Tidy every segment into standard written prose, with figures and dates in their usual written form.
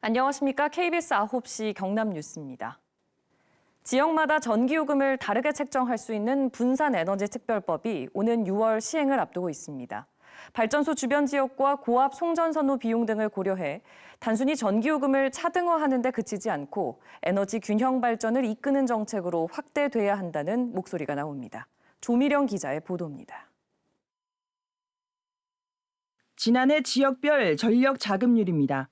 안녕하십니까. KBS 9시 경남 뉴스입니다. 지역마다 전기요금을 다르게 책정할 수 있는 분산에너지특별법이 오는 6월 시행을 앞두고 있습니다. 발전소 주변 지역과 고압 송전선로 비용 등을 고려해 단순히 전기요금을 차등화하는 데 그치지 않고 에너지 균형 발전을 이끄는 정책으로 확대돼야 한다는 목소리가 나옵니다. 조미령 기자의 보도입니다. 지난해 지역별 전력 자급률입니다.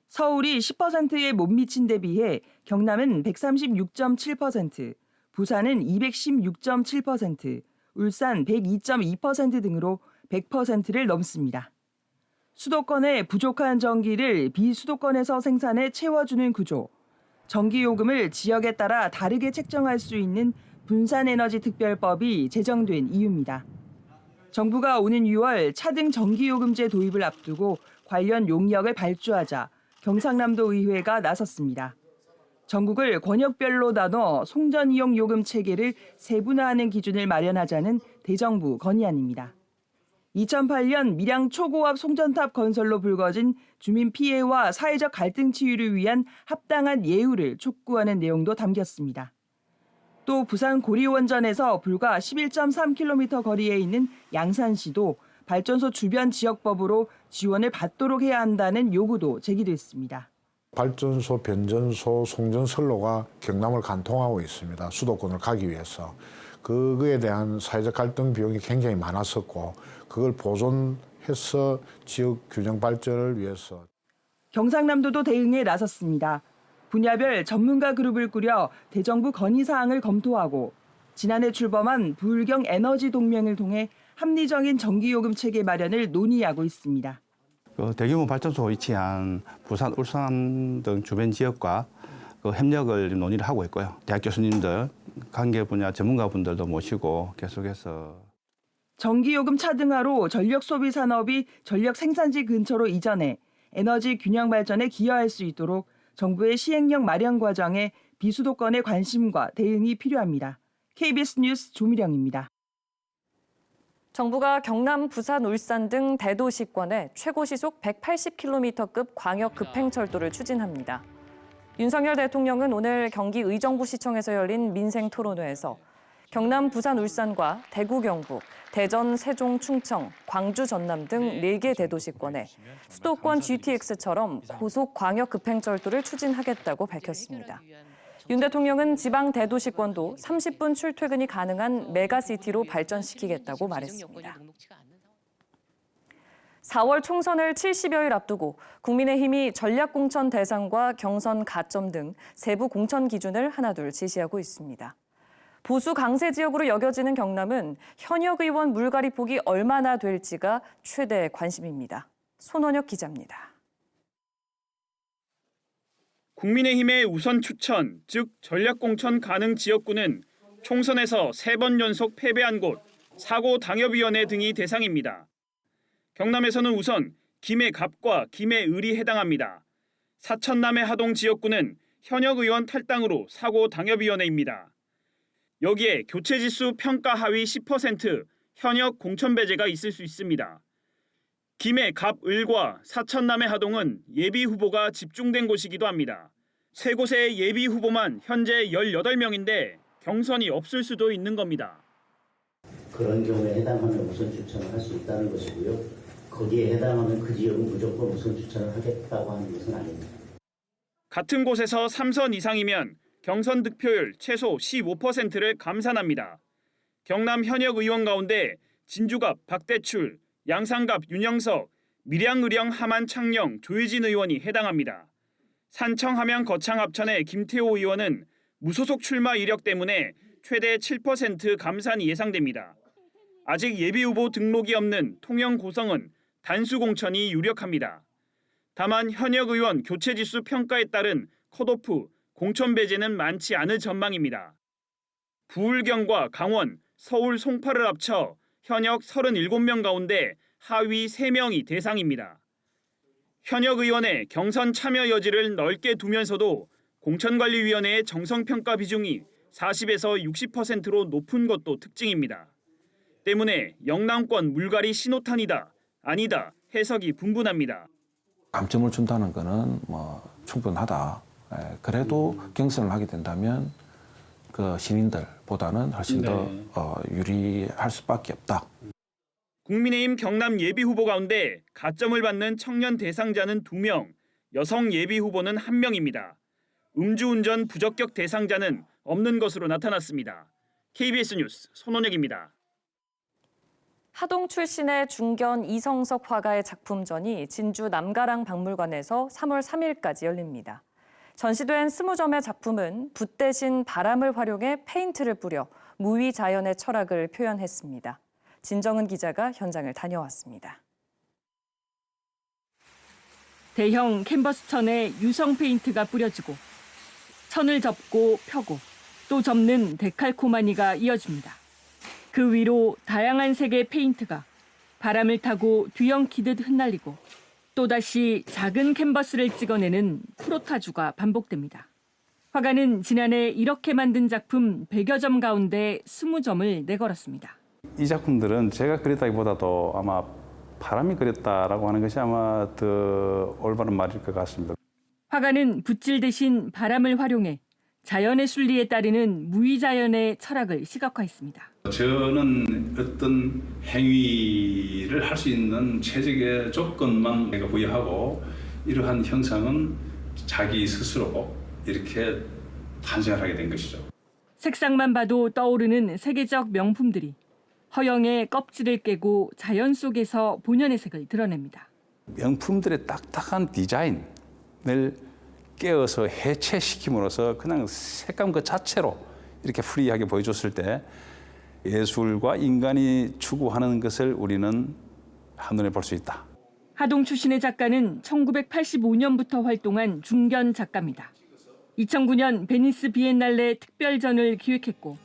서울이 10%에 못 미친 데 비해 경남은 136.7%, 부산은 216.7%, 울산 102.2% 등으로 100%를 넘습니다. 수도권의 부족한 전기를 비수도권에서 생산해 채워주는 구조, 전기요금을 지역에 따라 다르게 책정할 수 있는 분산에너지특별법이 제정된 이유입니다. 정부가 오는 6월 차등 전기요금제 도입을 앞두고 관련 용역을 발주하자 경상남도 의회가 나섰습니다. 전국을 권역별로 나눠 송전 이용 요금 체계를 세분화하는 기준을 마련하자는 대정부 건의안입니다. 2008년 밀양 초고압 송전탑 건설로 불거진 주민 피해와 사회적 갈등 치유를 위한 합당한 예우를 촉구하는 내용도 담겼습니다. 또 부산 고리원전에서 불과 11.3km 거리에 있는 양산시도 발전소 주변 지역법으로 지원을 받도록 해야 한다는 요구도 제기됐습니다. 발전소, 변전소, 송전선로가 경남을 관통하고 있습니다. 수도권을 가기 위해서. 그거에 대한 사회적 갈등 비용이 굉장히 많았었고 그걸 보존해서 지역 균형 발전을 위해서. 경상남도도 대응에 나섰습니다. 분야별 전문가 그룹을 꾸려 대정부 건의사항을 검토하고 지난해 출범한 부울경 에너지 동맹을 통해 합리적인 전기요금 체계 마련을 논의하고 있습니다. 대규모 발전소 위치한 부산, 울산 등 주변 지역과 협력을 논의를 하고 있고요. 대학 교수님들, 관계 분야 전문가분들도 모시고 계속해서. 전기요금 차등화로 전력 소비 산업이 전력 생산지 근처로 이전해 에너지 균형 발전에 기여할 수 있도록 정부의 시행령 마련 과정에 비수도권의 관심과 대응이 필요합니다. KBS 뉴스 조미령입니다. 정부가 경남, 부산, 울산 등 대도시권에 최고 시속 180km급 광역 급행철도를 추진합니다. 윤석열 대통령은 오늘 경기 의정부시청에서 열린 민생토론회에서 경남, 부산, 울산과 대구, 경북, 대전, 세종, 충청, 광주, 전남 등 4개 대도시권에 수도권 GTX처럼 고속 광역 급행철도를 추진하겠다고 밝혔습니다. 윤 대통령은 지방 대도시권도 30분 출퇴근이 가능한 메가시티로 발전시키겠다고 말했습니다. 4월 총선을 70여일 앞두고 국민의힘이 전략공천 대상과 경선 가점 등 세부 공천 기준을 하나둘 지시하고 있습니다. 보수 강세 지역으로 여겨지는 경남은 현역 의원 물갈이 폭이 얼마나 될지가 최대 관심입니다. 손원혁 기자입니다. 국민의힘의 우선 추천, 즉 전략공천 가능 지역구는 총선에서 3번 연속 패배한 곳, 사고당협위원회 등이 대상입니다. 경남에서는 우선 김해갑과 김해을이 해당합니다. 사천남해 하동 지역구는 현역 의원 탈당으로 사고당협위원회입니다. 여기에 교체지수 평가 하위 10% 현역 공천배제가 있을 수 있습니다. 김해갑을과 사천남해 하동은 예비 후보가 집중된 곳이기도 합니다. 세 곳의 예비 후보만 현재 18명인데 경선이 없을 수도 있는 겁니다. 그런 경우에 해당하면 우선 추천을 할 수 있다는 것이고요. 거기에 해당하면 그 지역은 무조건 우선 추천을 하겠다고 하는 것은 아닙니다. 같은 곳에서 3선 이상이면 경선 득표율 최소 15%를 감산합니다. 경남 현역 의원 가운데 진주갑 박대출, 양산갑 윤영석, 밀양의령 함안 창녕 조혜진 의원이 해당합니다. 산청 함양 거창 합천의 김태호 의원은 무소속 출마 이력 때문에 최대 7% 감산이 예상됩니다. 아직 예비후보 등록이 없는 통영 고성은 단수 공천이 유력합니다. 다만 현역 의원 교체지수 평가에 따른 컷오프, 공천 배제는 많지 않을 전망입니다. 부울경과 강원, 서울 송파를 합쳐 현역 37명 가운데 하위 3명이 대상입니다. 현역 의원의 경선 참여 여지를 넓게 두면서도 공천관리위원회의 정성평가 비중이 40에서 60%로 높은 것도 특징입니다. 때문에 영남권 물갈이 신호탄이다, 아니다 해석이 분분합니다. 감점을 준다는 거는 충분하다. 그래도 경선을 하게 된다면 그 신인들보다는 훨씬 더 유리할 수밖에 없다. 국민의힘 경남 예비 후보 가운데 가점을 받는 청년 대상자는 2명, 여성 예비 후보는 1명입니다. 음주운전 부적격 대상자는 없는 것으로 나타났습니다. KBS 뉴스 손원혁입니다. 하동 출신의 중견 이성석 화가의 작품전이 진주 남가랑 박물관에서 3월 3일까지 열립니다. 전시된 20점의 작품은 붓 대신 바람을 활용해 페인트를 뿌려 무위 자연의 철학을 표현했습니다. 진정은 기자가 현장을 다녀왔습니다. 대형 캔버스 천에 유성 페인트가 뿌려지고 천을 접고 펴고 또 접는 데칼코마니가 이어집니다. 그 위로 다양한 색의 페인트가 바람을 타고 뒤엉키듯 흩날리고 또다시 작은 캔버스를 찍어내는 프로타주가 반복됩니다. 화가는 지난해 이렇게 만든 작품 100여 점 가운데 20점을 내걸었습니다. 이 작품들은 제가 그렸다기보다도 아마 바람이 그렸다라고 하는 것이 아마 더 올바른 말일 것 같습니다. 화가는 붓질 대신 바람을 활용해 자연의 순리에 따르는 무위자연의 철학을 시각화했습니다. 저는 어떤 행위를 할 수 있는 최적의 조건만 내가 부여하고 이러한 형상은 자기 스스로 이렇게 탄생을 하게 된 것이죠. 색상만 봐도 떠오르는 세계적 명품들이 허영의 껍질을 깨고 자연 속에서 본연의 색을 드러냅니다. 명품들의 딱딱한 디자인을 깨어서 해체시킴으로써 그냥 색감 그 자체로 이렇게 프리하게 보여줬을 때 예술과 인간이 추구하는 것을 우리는 한눈에 볼 수 있다. 하동 출신의 작가는 1985년부터 활동한 중견 작가입니다. 2009년 베니스 비엔날레 특별전을 기획했고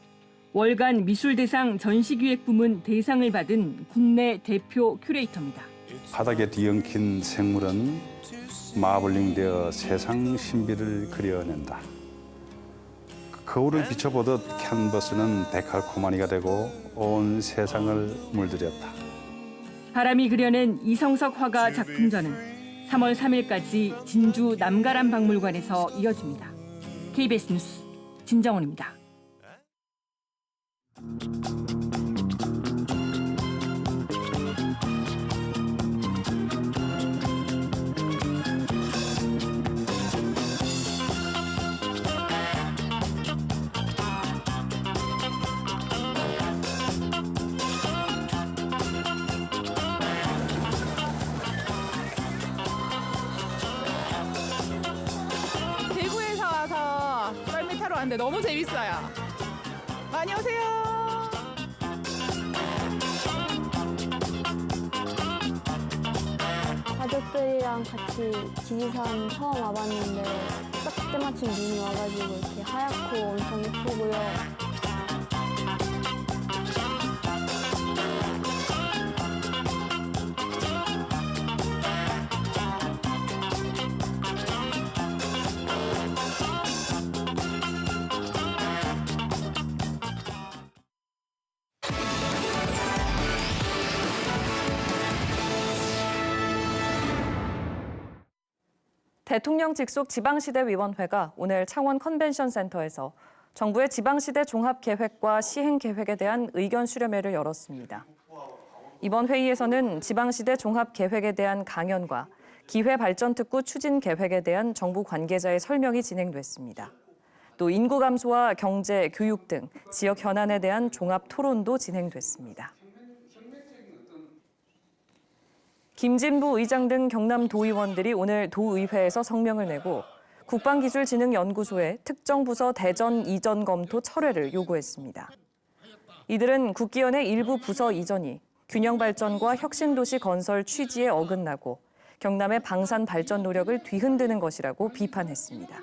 월간 미술대상 전시기획 부문 대상을 받은 국내 대표 큐레이터입니다. 바닥에 뒤엉킨 생물은 마블링되어 세상 신비를 그려낸다. 거울을 비춰보듯 캔버스는 데칼코마니가 되고 온 세상을 물들였다. 바람이 그려낸 이성석 화가 작품전은 3월 3일까지 진주 남가람 박물관에서 이어집니다. KBS 뉴스 진정원입니다. 대구에서 와서 썰매 타러 왔는데 너무 재밌어요. 많이 오세요. 가족들이랑 같이 지리산 처음 와봤는데 딱 때마침 눈이 와가지고 이렇게 하얗고 엄청 예쁘고요. 대통령 직속 지방시대위원회가 오늘 창원 컨벤션센터에서 정부의 지방시대 종합계획과 시행계획에 대한 의견 수렴회를 열었습니다. 이번 회의에서는 지방시대 종합계획에 대한 강연과 기회발전특구 추진계획에 대한 정부 관계자의 설명이 진행됐습니다. 또 인구 감소와 경제, 교육 등 지역 현안에 대한 종합 토론도 진행됐습니다. 김진부 의장 등 경남 도의원들이 오늘 도의회에서 성명을 내고 국방기술진흥연구소에 특정 부서 대전 이전 검토 철회를 요구했습니다. 이들은 국기원의 일부 부서 이전이 균형 발전과 혁신도시 건설 취지에 어긋나고 경남의 방산 발전 노력을 뒤흔드는 것이라고 비판했습니다.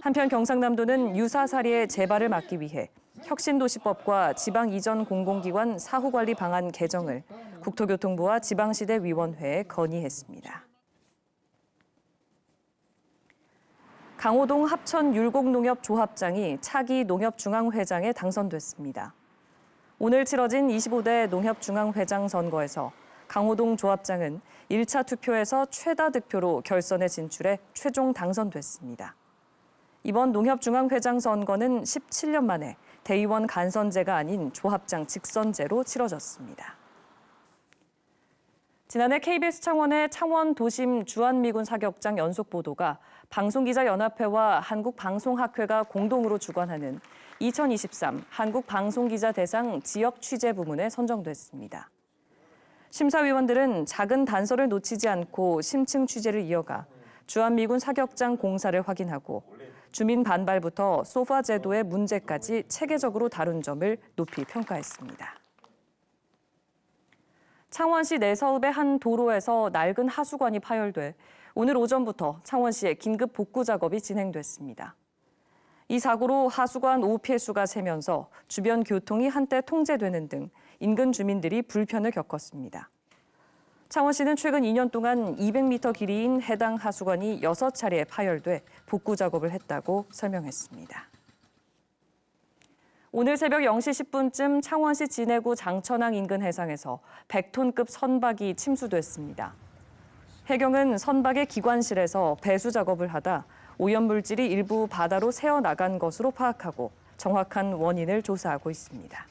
한편 경상남도는 유사 사례의 재발을 막기 위해 혁신도시법과 지방이전 공공기관 사후관리 방안 개정을 국토교통부와 지방시대위원회에 건의했습니다. 강호동 합천 율곡농협조합장이 차기 농협중앙회장에 당선됐습니다. 오늘 치러진 25대 농협중앙회장 선거에서 강호동 조합장은 1차 투표에서 최다 득표로 결선에 진출해 최종 당선됐습니다. 이번 농협중앙회장 선거는 17년 만에 대의원 간선제가 아닌 조합장 직선제로 치러졌습니다. 지난해 KBS 창원의 창원 도심 주한미군 사격장 연속 보도가 방송기자연합회와 한국방송학회가 공동으로 주관하는 2023 한국방송기자 대상 지역 취재 부문에 선정됐습니다. 심사위원들은 작은 단서를 놓치지 않고 심층 취재를 이어가 주한미군 사격장 공사를 확인하고 주민 반발부터 소파 제도의 문제까지 체계적으로 다룬 점을 높이 평가했습니다. 창원시 내서읍의 한 도로에서 낡은 하수관이 파열돼 오늘 오전부터 창원시에 긴급 복구 작업이 진행됐습니다. 이 사고로 하수관 5피해수가 새면서 주변 교통이 한때 통제되는 등 인근 주민들이 불편을 겪었습니다. 창원시는 최근 2년 동안 200m 길이인 해당 하수관이 6차례 파열돼 복구 작업을 했다고 설명했습니다. 오늘 새벽 0시 10분쯤 창원시 진해구 장천항 인근 해상에서 100톤급 선박이 침수됐습니다. 해경은 선박의 기관실에서 배수 작업을 하다 오염물질이 일부 바다로 새어나간 것으로 파악하고 정확한 원인을 조사하고 있습니다.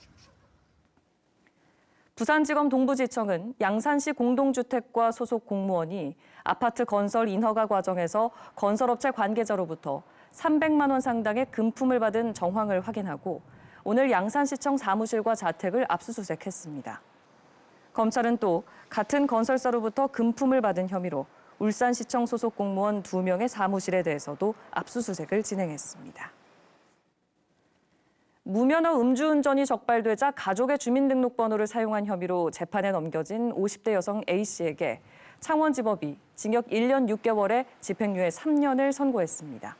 부산지검 동부지청은 양산시 공동주택과 소속 공무원이 아파트 건설 인허가 과정에서 건설업체 관계자로부터 300만 원 상당의 금품을 받은 정황을 확인하고 오늘 양산시청 사무실과 자택을 압수수색했습니다. 검찰은 또 같은 건설사로부터 금품을 받은 혐의로 울산시청 소속 공무원 2명의 사무실에 대해서도 압수수색을 진행했습니다. 무면허 음주운전이 적발되자 가족의 주민등록번호를 사용한 혐의로 재판에 넘겨진 50대 여성 A씨에게 창원지법이 징역 1년 6개월에 집행유예 3년을 선고했습니다.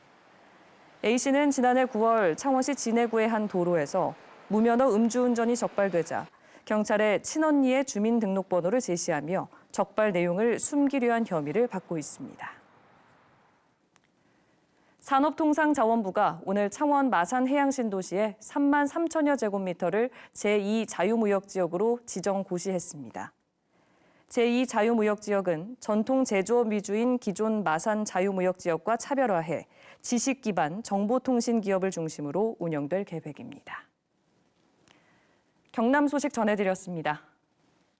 A씨는 지난해 9월 창원시 진해구의 한 도로에서 무면허 음주운전이 적발되자 경찰에 친언니의 주민등록번호를 제시하며 적발 내용을 숨기려 한 혐의를 받고 있습니다. 산업통상자원부가 오늘 창원 마산 해양신도시에 3만 3천여 제곱미터를 제2자유무역지역으로 지정 고시했습니다. 제2자유무역지역은 전통 제조업 위주인 기존 마산 자유무역지역과 차별화해 지식 기반 정보통신 기업을 중심으로 운영될 계획입니다. 경남 소식 전해드렸습니다.